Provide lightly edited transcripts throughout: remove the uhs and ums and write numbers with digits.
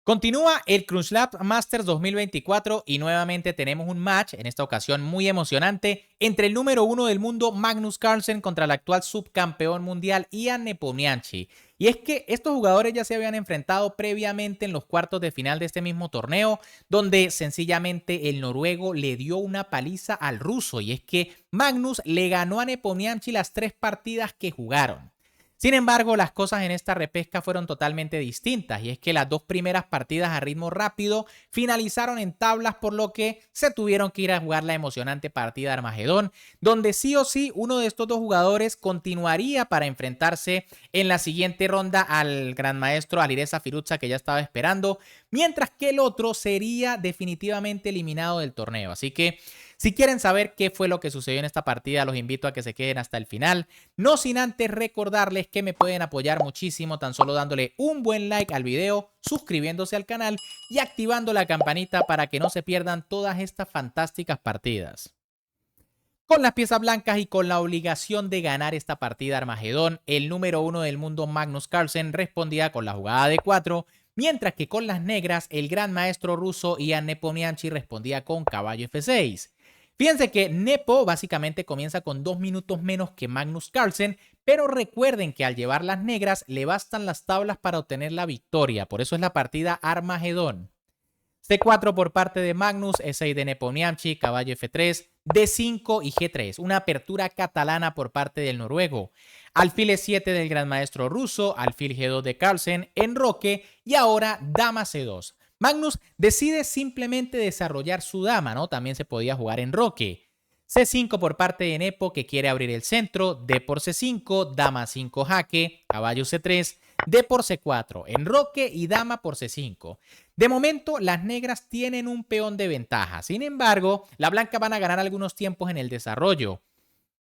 Continúa el Crunchball Masters 2024 y nuevamente tenemos un match, en esta ocasión muy emocionante, entre el número 1 del mundo Magnus Carlsen contra el actual subcampeón mundial Ian Nepomniachtchi. Y es que estos jugadores ya se habían enfrentado previamente en los cuartos de final de este mismo torneo, donde sencillamente el noruego le dio una paliza al ruso. Y es que Magnus le ganó a Nepomniachtchi las 3 partidas que jugaron. Sin embargo, las cosas en esta repesca fueron totalmente distintas, y es que las 2 primeras partidas a ritmo rápido finalizaron en tablas, por lo que se tuvieron que ir a jugar la emocionante partida de Armagedón, donde sí o sí uno de estos 2 jugadores continuaría para enfrentarse en la siguiente ronda al gran maestro Alireza Firuza, que ya estaba esperando, mientras que el otro sería definitivamente eliminado del torneo. Así que si quieren saber qué fue lo que sucedió en esta partida, los invito a que se queden hasta el final. No sin antes recordarles que me pueden apoyar muchísimo tan solo dándole un buen like al video, suscribiéndose al canal y activando la campanita para que no se pierdan todas estas fantásticas partidas. Con las piezas blancas y con la obligación de ganar esta partida Armagedón, el número 1 del mundo Magnus Carlsen respondía con la jugada de 4, mientras que con las negras el gran maestro ruso Ian Nepomniachtchi respondía con caballo F6. Fíjense que Nepo básicamente comienza con 2 minutos menos que Magnus Carlsen, pero recuerden que al llevar las negras le bastan las tablas para obtener la victoria, por eso es la partida Armagedón. C4 por parte de Magnus, E6 de Nepomniachtchi, caballo F3, D5 y G3, una apertura catalana por parte del noruego. Alfil E7 del gran maestro ruso, alfil G2 de Carlsen, enroque y ahora dama C2. Magnus decide simplemente desarrollar su dama, ¿no? También se podía jugar enroque. C5 por parte de Nepo, que quiere abrir el centro, D por C5, dama 5 jaque, caballo C3, D por C4, enroque y dama por C5. De momento, las negras tienen un peón de ventaja. Sin embargo, las blancas van a ganar algunos tiempos en el desarrollo.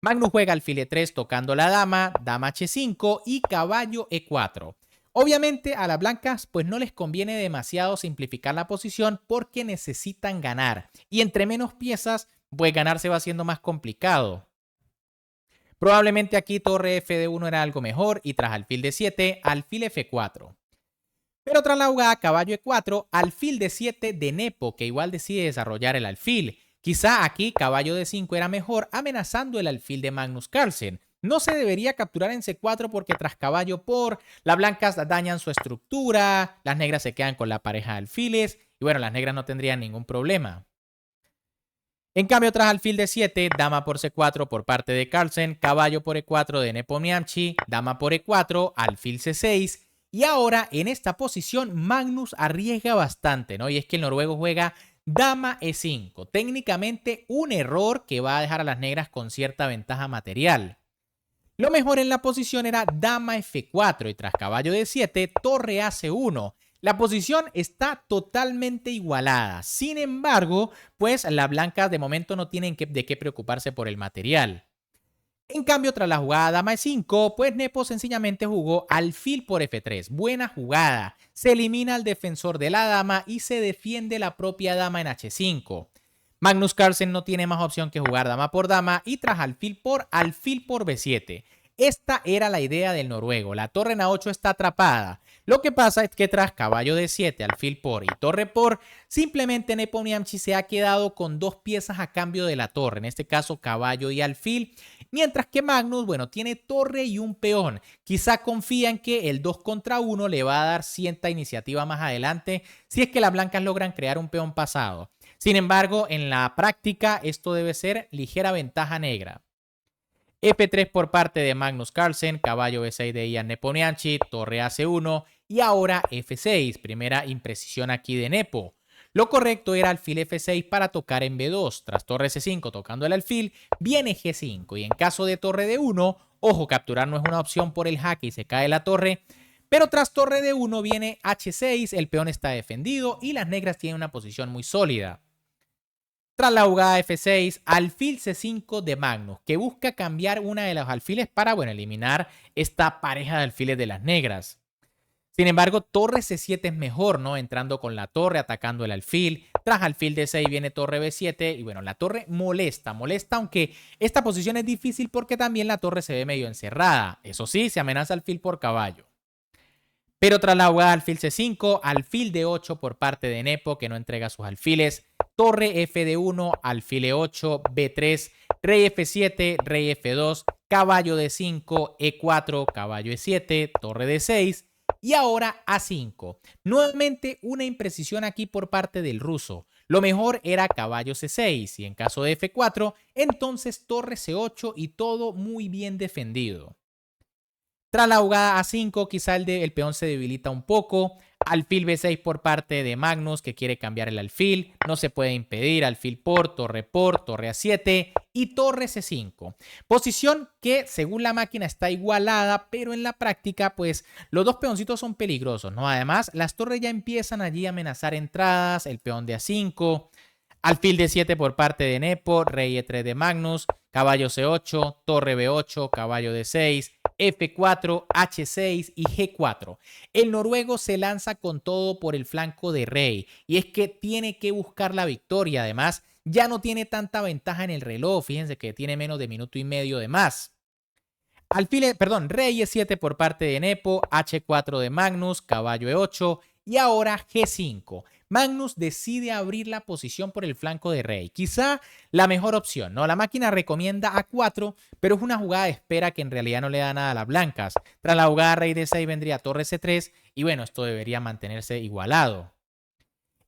Magnus juega alfil E3 tocando la dama, dama H5 y caballo E4. Obviamente a las blancas pues no les conviene demasiado simplificar la posición porque necesitan ganar. Y entre menos piezas, pues ganar se va haciendo más complicado. Probablemente aquí torre F de 1 era algo mejor y tras alfil D7, alfil F4. Pero tras la jugada caballo E4, alfil D7 de Nepo, que igual decide desarrollar el alfil. Quizá aquí caballo D5 era mejor, amenazando el alfil de Magnus Carlsen. No se debería capturar en C4 porque tras caballo por, las blancas dañan su estructura, las negras se quedan con la pareja de alfiles y bueno, las negras no tendrían ningún problema. En cambio, tras alfil D7, dama por C4 por parte de Carlsen, caballo por E4 de Nepomniachtchi, dama por E4, alfil C6. Y ahora, en esta posición, Magnus arriesga bastante, ¿no? Y es que el noruego juega dama E5. Técnicamente, un error que va a dejar a las negras con cierta ventaja material. Lo mejor en la posición era dama F4 y tras caballo D7, torre AC1. La posición está totalmente igualada. Sin embargo, pues las blancas de momento no tienen de qué preocuparse por el material. En cambio, tras la jugada dama E5, pues Nepo sencillamente jugó alfil por F3. Buena jugada. Se elimina al defensor de la dama y se defiende la propia dama en H5. Magnus Carlsen no tiene más opción que jugar dama por dama y tras alfil por B7. Esta era la idea del noruego. La torre en A8 está atrapada. Lo que pasa es que tras caballo D7, alfil por y torre por, simplemente Nepomniachtchi se ha quedado con 2 piezas a cambio de la torre, en este caso caballo y alfil, mientras que Magnus, bueno, tiene torre y un peón. Quizá confía en que el 2 contra 1 le va a dar cierta iniciativa más adelante si es que las blancas logran crear un peón pasado. Sin embargo, en la práctica esto debe ser ligera ventaja negra. F3 por parte de Magnus Carlsen, caballo B6 de Ian Nepomniachtchi, torre AC1 y ahora F6, primera imprecisión aquí de Nepo. Lo correcto era alfil F6 para tocar en B2, tras torre C5 tocando el alfil, viene G5 y en caso de torre D1, ojo, capturar no es una opción por el jaque y se cae la torre, pero tras torre D1 viene H6, el peón está defendido y las negras tienen una posición muy sólida. Tras la jugada F6, alfil C5 de Magnus, que busca cambiar una de los alfiles para, bueno, eliminar esta pareja de alfiles de las negras. Sin embargo, torre C7 es mejor, ¿no? Entrando con la torre, atacando el alfil. Tras alfil D6 viene torre B7 y, bueno, la torre molesta, aunque esta posición es difícil porque también la torre se ve medio encerrada. Eso sí, se amenaza alfil por caballo. Pero tras la jugada alfil C5, alfil D8 por parte de Nepo, que no entrega sus alfiles, torre FD1, alfil E8, B3, rey F7, rey F2, caballo D5, E4, caballo E7, torre D6 y ahora A5. Nuevamente una imprecisión aquí por parte del ruso. Lo mejor era caballo C6 y en caso de F4, entonces torre C8 y todo muy bien defendido. Tras la jugada A5, quizá el peón se debilita un poco. Alfil B6 por parte de Magnus, que quiere cambiar el alfil. No se puede impedir. Alfil por, torre A7 y torre C5. Posición que, según la máquina, está igualada, pero en la práctica, pues, los dos peoncitos son peligrosos, ¿no? Además, las torres ya empiezan allí a amenazar entradas. El peón de A5. Alfil D7 por parte de Nepo, rey E3 de Magnus, caballo C8, torre B8, caballo D6, F4, H6 y G4. El noruego se lanza con todo por el flanco de rey y es que tiene que buscar la victoria. Además, ya no tiene tanta ventaja en el reloj. Fíjense que tiene menos de minuto y medio de más. Rey E7 por parte de Nepo, H4 de Magnus, caballo E8 y ahora G5. Magnus decide abrir la posición por el flanco de rey. Quizá la mejor opción, ¿no? La máquina recomienda A4, pero es una jugada de espera que en realidad no le da nada a las blancas. Tras la jugada rey D6 vendría torre C3 y bueno, esto debería mantenerse igualado.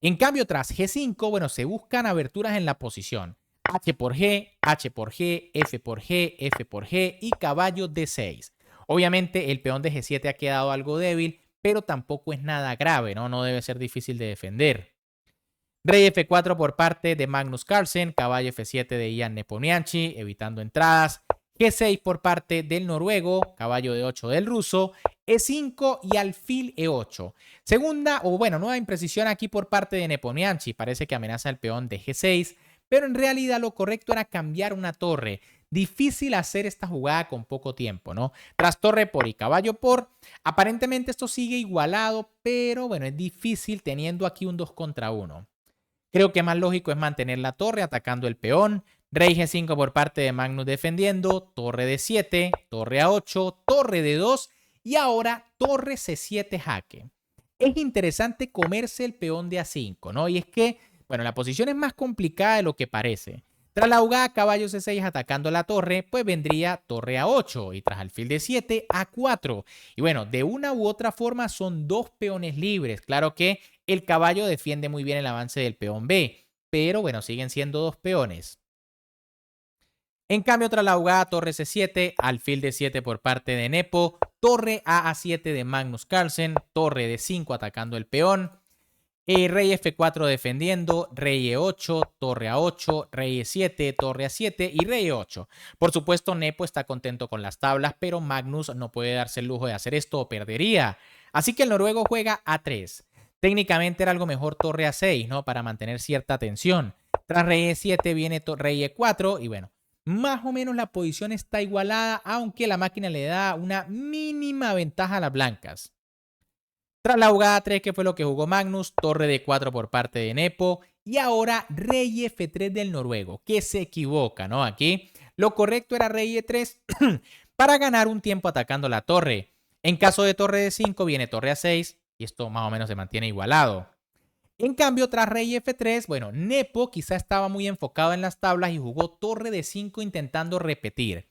En cambio, tras G5, bueno, se buscan aberturas en la posición. H por G, H por G, F por G, F por G y caballo D6. Obviamente el peón de G7 ha quedado algo débil, pero tampoco es nada grave, ¿no? No debe ser difícil de defender. Rey F4 por parte de Magnus Carlsen, caballo F7 de Ian Nepomniachtchi, evitando entradas. G6 por parte del noruego, caballo D8 del ruso, E5 y alfil E8. Segunda, o bueno, nueva imprecisión aquí por parte de Nepomniachtchi. Parece que amenaza el peón de G6, pero en realidad lo correcto era cambiar una torre. Difícil hacer esta jugada con poco tiempo, ¿no? Tras torre por y caballo por, aparentemente esto sigue igualado, pero bueno, es difícil teniendo aquí un 2 contra 1. Creo que más lógico es mantener la torre atacando el peón. Rey G5 por parte de Magnus defendiendo, torre D7, torre A8, torre D2 y ahora torre C7 jaque. Es interesante comerse el peón de A5, ¿no? Y es que, bueno, la posición es más complicada de lo que parece. Tras la jugada caballo C6 atacando la torre, pues vendría torre A8 y tras alfil D7 A4. Y bueno, de una u otra forma son dos peones libres. Claro que el caballo defiende muy bien el avance del peón B, pero bueno, siguen siendo dos peones. En cambio, tras la jugada torre C7, alfil D7 por parte de Nepo, torre A7 de Magnus Carlsen, torre D5 atacando el peón, rey F4 defendiendo, rey E8, torre A8, rey E7, torre A7 y rey E8. Por supuesto, Nepo está contento con las tablas, pero Magnus no puede darse el lujo de hacer esto o perdería. Así que el noruego juega A3. Técnicamente era algo mejor torre A6, ¿no? Para mantener cierta tensión. Tras rey E7 viene rey E4 y bueno, más o menos la posición está igualada, aunque la máquina le da una mínima ventaja a las blancas. Tras la jugada 3, que fue lo que jugó Magnus, torre D4 por parte de Nepo y ahora rey F3 del noruego, que se equivoca, ¿no? Aquí lo correcto era rey E3 para ganar un tiempo atacando la torre. En caso de torre D5 viene torre A6 y esto más o menos se mantiene igualado. En cambio, tras rey F3, bueno, Nepo quizá estaba muy enfocado en las tablas y jugó torre D5 intentando repetir.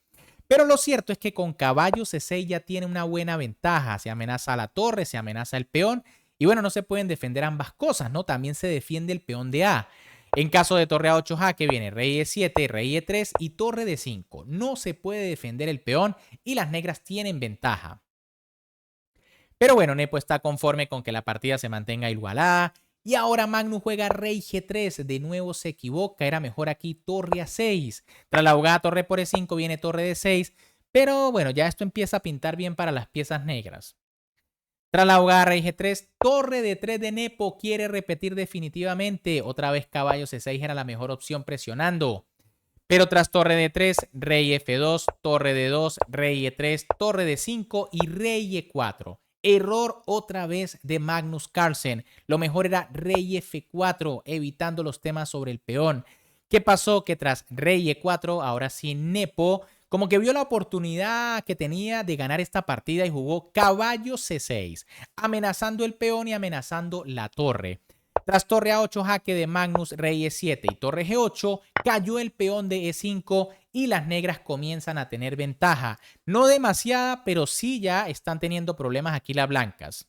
Pero lo cierto es que con caballo C6 ya tiene una buena ventaja. Se amenaza a la torre, se amenaza el peón. Y bueno, no se pueden defender ambas cosas, ¿no? También se defiende el peón de A. En caso de torre A8 jaque viene rey E7, rey E3 y torre D5. No se puede defender el peón y las negras tienen ventaja. Pero bueno, Nepo está conforme con que la partida se mantenga igualada. Y ahora Magnus juega rey G3, de nuevo se equivoca, era mejor aquí torre A6. Tras la jugada torre por E5 viene torre D6, pero bueno, ya esto empieza a pintar bien para las piezas negras. Tras la jugada rey G3, torre D3 de Nepo, quiere repetir definitivamente. Otra vez caballo C6 era la mejor opción presionando. Pero tras torre D3, rey F2, torre D2, rey E3, torre D5 y rey E4. Error otra vez de Magnus Carlsen. Lo mejor era rey F4, evitando los temas sobre el peón. ¿Qué pasó? Que tras rey E4, ahora sí Nepo como que vio la oportunidad que tenía de ganar esta partida y jugó caballo C6, amenazando el peón y amenazando la torre. Tras torre A8, jaque de Magnus, rey E7 y torre G8, cayó el peón de E5 y las negras comienzan a tener ventaja. No demasiada, pero sí ya están teniendo problemas aquí las blancas.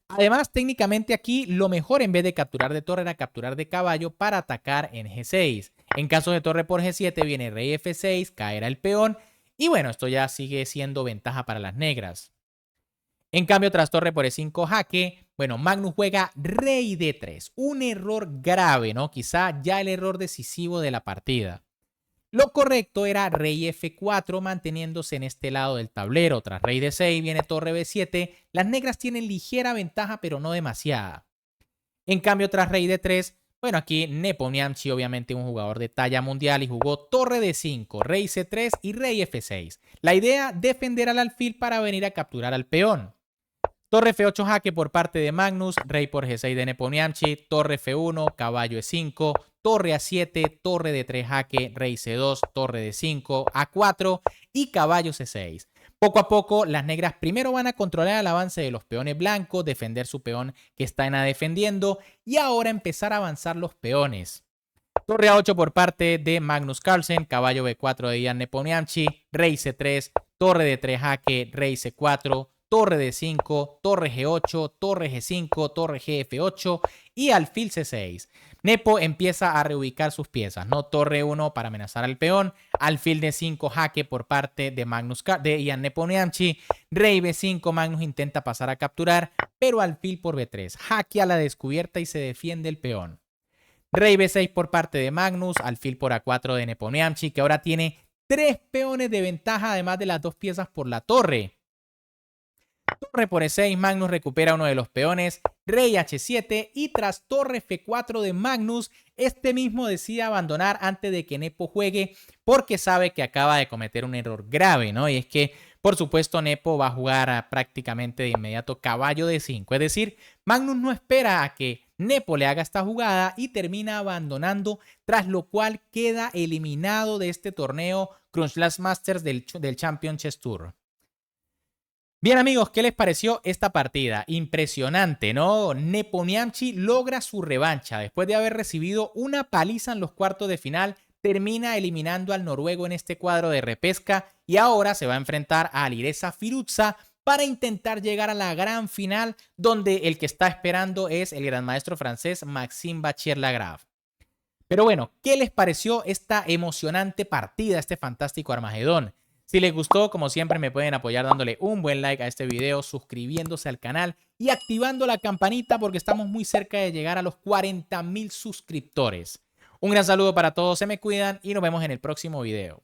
Además, técnicamente aquí lo mejor en vez de capturar de torre era capturar de caballo para atacar en G6. En caso de torre por G7 viene rey F6, caerá el peón y bueno, esto ya sigue siendo ventaja para las negras. En cambio, tras torre por E5 jaque, bueno, Magnus juega rey D3. Un error grave, ¿no? Quizá ya el error decisivo de la partida. Lo correcto era rey F4 manteniéndose en este lado del tablero. Tras rey D6 viene torre B7. Las negras tienen ligera ventaja, pero no demasiada. En cambio, tras rey D3, bueno, aquí Nepomniachtchi, obviamente un jugador de talla mundial, y jugó torre D5, rey C3 y rey F6. La idea, defender al alfil para venir a capturar al peón. Torre F8 jaque por parte de Magnus, rey por G6 de Nepomniachtchi, torre F1, caballo E5, torre A7, torre D3 jaque, rey C2, torre D5, A4 y caballo C6. Poco a poco, las negras primero van a controlar el avance de los peones blancos, defender su peón que está en A defendiendo y ahora empezar a avanzar los peones. Torre A8 por parte de Magnus Carlsen, caballo B4 de Jan Nepomniachtchi, rey C3, torre D3 jaque, rey C4, torre D5, torre G8, torre G5, torre GF8 y alfil C6. Nepo empieza a reubicar sus piezas, ¿no? Torre 1 para amenazar al peón, alfil D5 jaque por parte de Jan Nepomniachtchi, rey B5, Magnus intenta pasar a capturar, pero alfil por B3, jaque a la descubierta y se defiende el peón. Rey B6 por parte de Magnus, alfil por A4 de Nepomniachtchi, que ahora tiene 3 peones de ventaja además de las 2 piezas por la torre. Torre por E6, Magnus recupera uno de los peones, rey H7 y tras torre F4 de Magnus, este mismo decide abandonar antes de que Nepo juegue porque sabe que acaba de cometer un error grave, ¿no? Y es que, por supuesto, Nepo va a jugar prácticamente de inmediato caballo D5, es decir, Magnus no espera a que Nepo le haga esta jugada y termina abandonando, tras lo cual queda eliminado de este torneo Crunch Last Masters del Champion Chess Tour. Bien amigos, ¿qué les pareció esta partida? Impresionante, ¿no? Nepomniachtchi logra su revancha. Después de haber recibido una paliza en los cuartos de final, termina eliminando al noruego en este cuadro de repesca y ahora se va a enfrentar a Alireza Firouzja para intentar llegar a la gran final, donde el que está esperando es el gran maestro francés Maxime Vachier-Lagrave. Pero bueno, ¿qué les pareció esta emocionante partida, este fantástico Armagedón? Si les gustó, como siempre, me pueden apoyar dándole un buen like a este video, suscribiéndose al canal y activando la campanita porque estamos muy cerca de llegar a los 40.000 suscriptores. Un gran saludo para todos, se me cuidan y nos vemos en el próximo video.